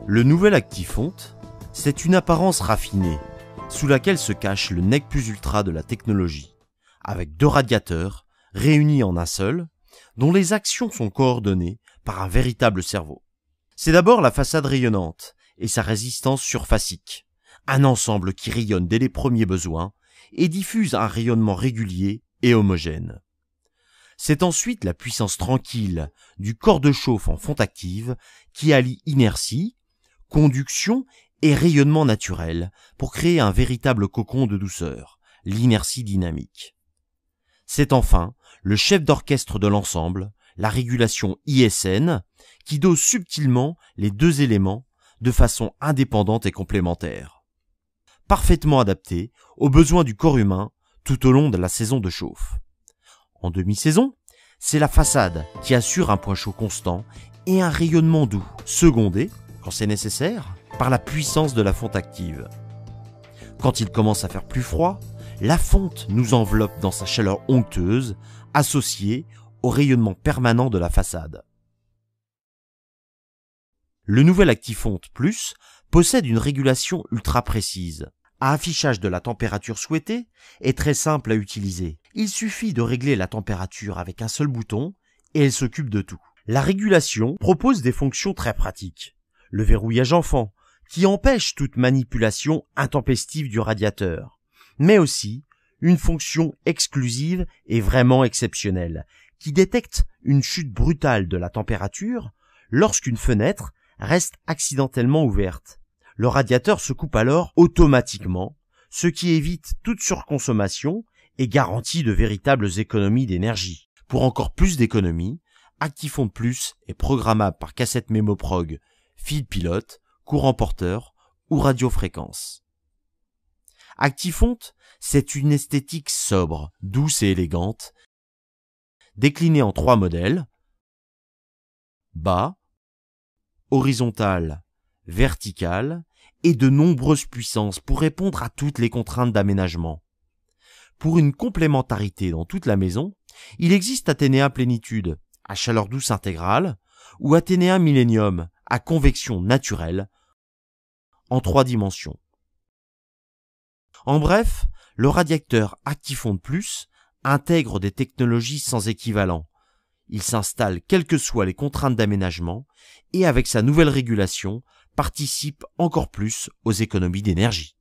Le nouvel Actifonte, c'est une apparence raffinée, sous laquelle se cache le nec plus ultra de la technologie, avec 2 radiateurs réunis en un seul, dont les actions sont coordonnées par un véritable cerveau. C'est d'abord la façade rayonnante et sa résistance surfacique, un ensemble qui rayonne dès les premiers besoins et diffuse un rayonnement régulier et homogène. C'est ensuite la puissance tranquille du corps de chauffe en fonte active qui allie inertie, conduction et rayonnement naturel pour créer un véritable cocon de douceur, l'inertie dynamique. C'est enfin le chef d'orchestre de l'ensemble, la régulation ISN, qui dose subtilement les 2 éléments de façon indépendante et complémentaire, parfaitement adapté aux besoins du corps humain tout au long de la saison de chauffe. En demi-saison, c'est la façade qui assure un point chaud constant et un rayonnement doux, secondé, quand c'est nécessaire, par la puissance de la fonte active. Quand il commence à faire plus froid, la fonte nous enveloppe dans sa chaleur onctueuse, associée au rayonnement permanent de la façade. Le nouvel Actifonte Plus possède une régulation ultra précise, à affichage de la température souhaitée et très simple à utiliser. Il suffit de régler la température avec un seul bouton et elle s'occupe de tout. La régulation propose des fonctions très pratiques. Le verrouillage enfant, qui empêche toute manipulation intempestive du radiateur, mais aussi une fonction exclusive et vraiment exceptionnelle, qui détecte une chute brutale de la température lorsqu'une fenêtre reste accidentellement ouverte. Le radiateur se coupe alors automatiquement, ce qui évite toute surconsommation et garantit de véritables économies d'énergie. Pour encore plus d'économies, Actifonte Plus est programmable par cassette mémoprog, fil pilote, courant porteur ou radiofréquence. Actifonte, c'est une esthétique sobre, douce et élégante, déclinée en 3 modèles, bas, horizontal, vertical, et de nombreuses puissances pour répondre à toutes les contraintes d'aménagement. Pour une complémentarité dans toute la maison, il existe Athénéa Plénitude, à chaleur douce intégrale, ou Athénéa Millennium, à convection naturelle, en 3 dimensions. En bref, le radiateur Actifonte Plus intègre des technologies sans équivalent. Il s'installe quelles que soient les contraintes d'aménagement et avec sa nouvelle régulation, participe encore plus aux économies d'énergie.